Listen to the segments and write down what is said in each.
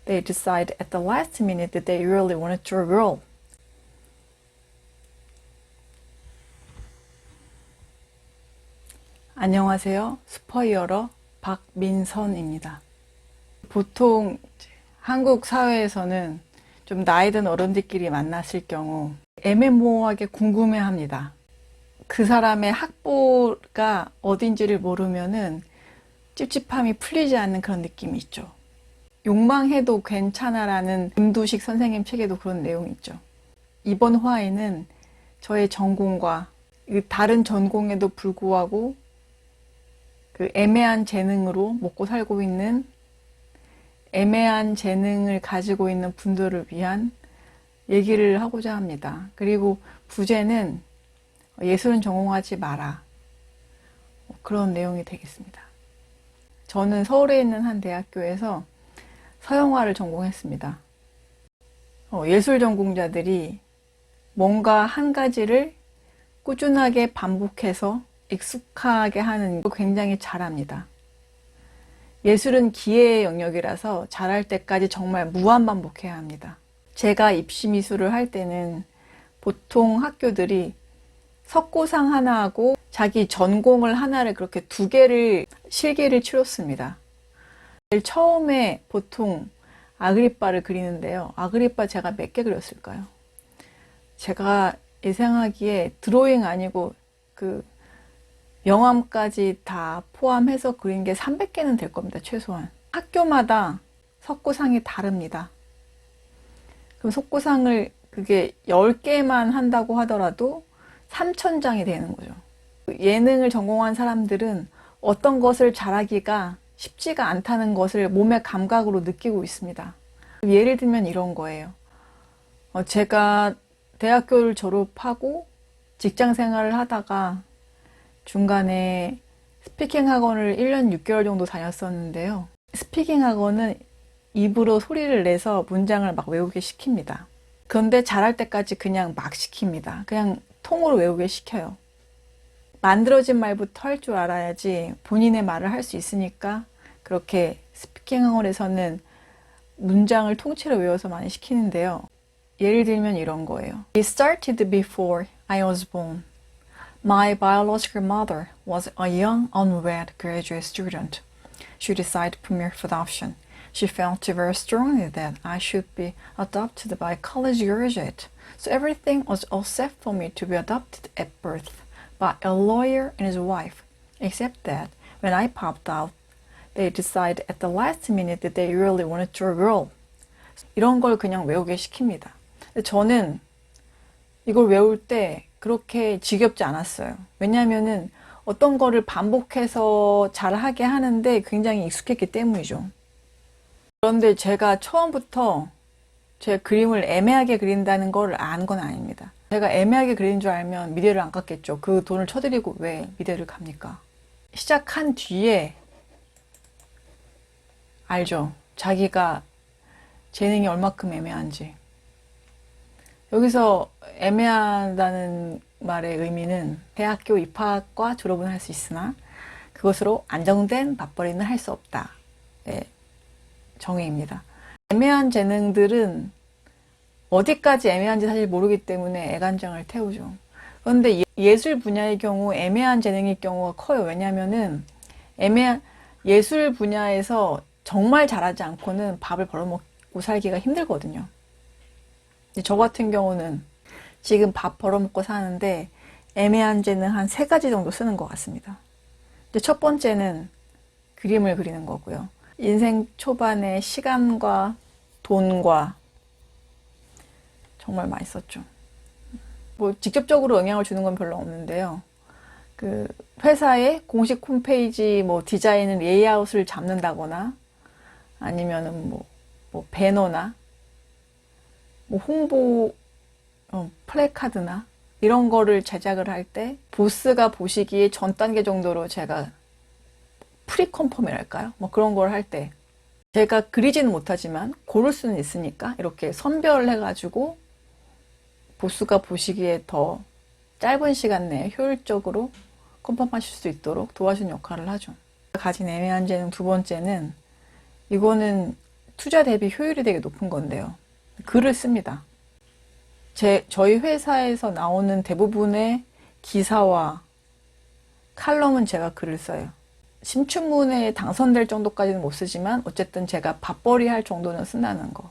they decide at the last minute that they really wanted to enroll. 안녕하세요. 슈퍼히어로 박민선입니다. 보통 한국 사회에서는 좀 나이 든 어른들끼리 만났을 경우 애매모호하게 궁금해합니다. 그 사람의 학보가 어딘지를 모르면은 찝찝함이 풀리지 않는 그런 느낌이 있죠. 욕망해도 괜찮아라는 김두식 선생님 책에도 그런 내용이 있죠. 이번 화에는 저의 전공과 다른 전공에도 불구하고 그 애매한 재능으로 먹고 살고 있는 애매한 재능을 가지고 있는 분들을 위한 얘기를 하고자 합니다. 그리고 부제는 예술은 전공하지 마라. 그런 내용이 되겠습니다. 저는 서울에 있는 한 대학교에서 서영화를 전공했습니다. 예술 전공자들이 뭔가 한 가지를 꾸준하게 반복해서 익숙하게 하는 거 굉장히 잘합니다. 예술은 기회의 영역이라서 잘할 때까지 정말 무한 반복해야 합니다. 제가 입시미술을 할 때는 보통 학교들이 석고상 하나하고 자기 전공을 하나를 그렇게 두 개를 실기를 치렀습니다. 처음에 보통 아그리빠를 그리는데요. 아그리빠 제가 몇 개 그렸을까요? 제가 예상하기에 드로잉 아니고 그 명암까지 다 포함해서 그린 게 300개는 될 겁니다. 최소한. 학교마다 석고상이 다릅니다. 그럼 석고상을 그게 10개만 한다고 하더라도 3,000장이 되는 거죠. 예능을 전공한 사람들은 어떤 것을 잘하기가 쉽지가 않다는 것을 몸의 감각으로 느끼고 있습니다. 예를 들면 이런 거예요. 제가 대학교를 졸업하고 직장 생활을 하다가 중간에 스피킹 학원을 1년 6개월 정도 다녔었는데요. 스피킹 학원은 입으로 소리를 내서 문장을 막 외우게 시킵니다. 그런데 잘할 때까지 그냥 막 시킵니다. 그냥 통으로 외우게 시켜요. 만들어진 말부터 할 줄 알아야지 본인의 말을 할 수 있으니까 그렇게 스피킹 학원에서는 문장을 통째로 외워서 많이 시키는데요. 예를 들면 이런 거예요. It started before I was born. My biological mother was a young, unwed graduate student. She decided to put me for adoption. She felt very strongly that I should be adopted by a college graduate. So everything was all set for me to be adopted at birth by a lawyer and his wife. Except that when I popped out, they decided at the last minute that they really wanted to enroll. 이런 걸 그냥 외우게 시킵니다. 근데 저는 이걸 외울 때 그렇게 지겹지 않았어요. 왜냐하면은 어떤 거를 반복해서 잘하게 하는데 굉장히 익숙했기 때문이죠. 그런데 제가 처음부터 제 그림을 애매하게 그린다는 걸 안 건 아닙니다. 제가 애매하게 그리는 줄 알면 미대를 안 갔겠죠. 그 돈을 쳐드리고 왜 미대를 갑니까? 시작한 뒤에 알죠. 자기가 재능이 얼마큼 애매한지. 여기서 애매하다는 말의 의미는 대학교 입학과 졸업은 할 수 있으나 그것으로 안정된 맞벌이는 할 수 없다. 네, 정의입니다. 애매한 재능들은 어디까지 애매한지 사실 모르기 때문에 애간장을 태우죠. 그런데 예술 분야의 경우 애매한 재능일 경우가 커요. 왜냐하면은 예술 분야에서 정말 잘하지 않고는 밥을 벌어먹고 살기가 힘들거든요. 저 같은 경우는 지금 밥 벌어먹고 사는데 애매한 재능 한 3가지 정도 쓰는 것 같습니다. 첫 번째는 그림을 그리는 거고요. 인생 초반에 시간과 돈과 정말 많이 썼죠. 뭐 직접적으로 영향을 주는 건 별로 없는데요. 그 회사의 공식 홈페이지 뭐 디자인 레이아웃을 잡는다거나 아니면은 뭐 배너나 뭐 홍보 플래카드나 이런 거를 제작을 할 때 보스가 보시기에 전 단계 정도로 제가 프리컴펌이랄까요? 뭐 그런 걸 할 때 제가 그리지는 못하지만 고를 수는 있으니까 이렇게 선별해가지고 보스가 보시기에 더 짧은 시간 내에 효율적으로 컨펌하실 수 있도록 도와주는 역할을 하죠. 가진 애매한 재능 두 번째는 이거는 투자 대비 효율이 되게 높은 건데요. 글을 씁니다. 저희 회사에서 나오는 대부분의 기사와 칼럼은 제가 글을 써요. 신춘문회에 당선될 정도까지는 못 쓰지만 어쨌든 제가 밥벌이 할 정도는 쓴다는 거.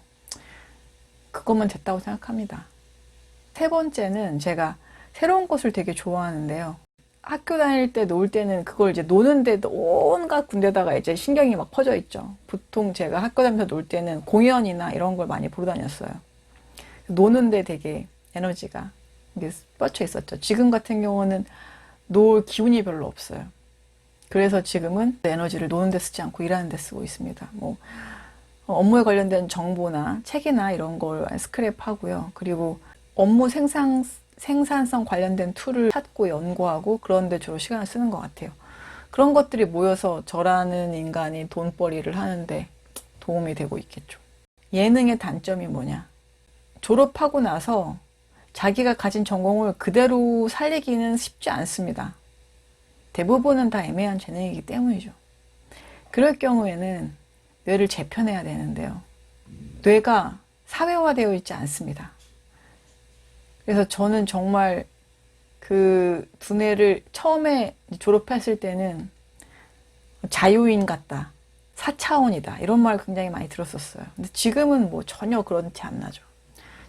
그것만 됐다고 생각합니다. 세 번째는 제가 새로운 것을 되게 좋아하는데요. 학교 다닐 때 놀 때는 그걸 이제 노는데도 온갖 군데다가 이제 신경이 막 퍼져 있죠. 보통 제가 학교 다니면서 놀 때는 공연이나 이런 걸 많이 보러 다녔어요. 노는데 되게 에너지가 뻗쳐 있었죠. 지금 같은 경우는 놀 기운이 별로 없어요. 그래서 지금은 에너지를 노는 데 쓰지 않고 일하는 데 쓰고 있습니다. 뭐 업무에 관련된 정보나 책이나 이런 걸 스크랩하고요. 그리고 업무 생산성 관련된 툴을 찾고 연구하고 그런 데 주로 시간을 쓰는 것 같아요. 그런 것들이 모여서 저라는 인간이 돈벌이를 하는데 도움이 되고 있겠죠. 예능의 단점이 뭐냐? 졸업하고 나서 자기가 가진 전공을 그대로 살리기는 쉽지 않습니다. 대부분은 다 애매한 재능이기 때문이죠. 그럴 경우에는 뇌를 재편해야 되는데요. 뇌가 사회화되어 있지 않습니다. 그래서 저는 정말 그 두뇌를 처음에 졸업했을 때는 자유인 같다, 4차원이다 이런 말 굉장히 많이 들었었어요. 근데 지금은 뭐 전혀 그렇지 않나죠.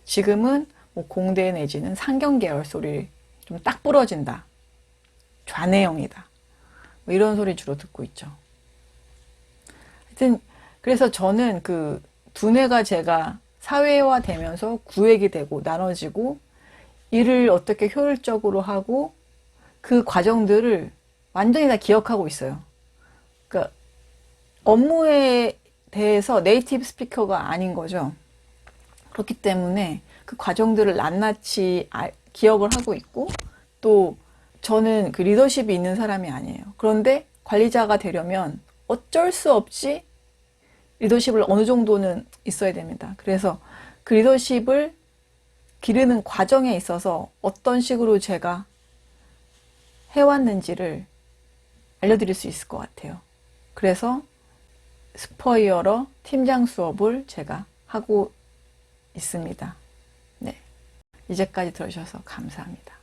지금은 뭐 공대 내지는 상경계열 소리 좀 딱 부러진다, 좌뇌형이다 뭐 이런 소리 주로 듣고 있죠. 하여튼 그래서 저는 그 두뇌가 제가 사회화되면서 구획이 되고 나눠지고 일을 어떻게 효율적으로 하고 그 과정들을 완전히 다 기억하고 있어요. 그러니까 업무에 대해서 네이티브 스피커가 아닌 거죠. 그렇기 때문에 그 과정들을 낱낱이 기억을 하고 있고, 또 저는 그 리더십이 있는 사람이 아니에요. 그런데 관리자가 되려면 어쩔 수 없이 리더십을 어느 정도는 있어야 됩니다. 그래서 그 리더십을 기르는 과정에 있어서 어떤 식으로 제가 해왔는지를 알려드릴 수 있을 것 같아요. 그래서 스포이어러 팀장 수업을 제가 하고 있습니다. 네. 이제까지 들어주셔서 감사합니다.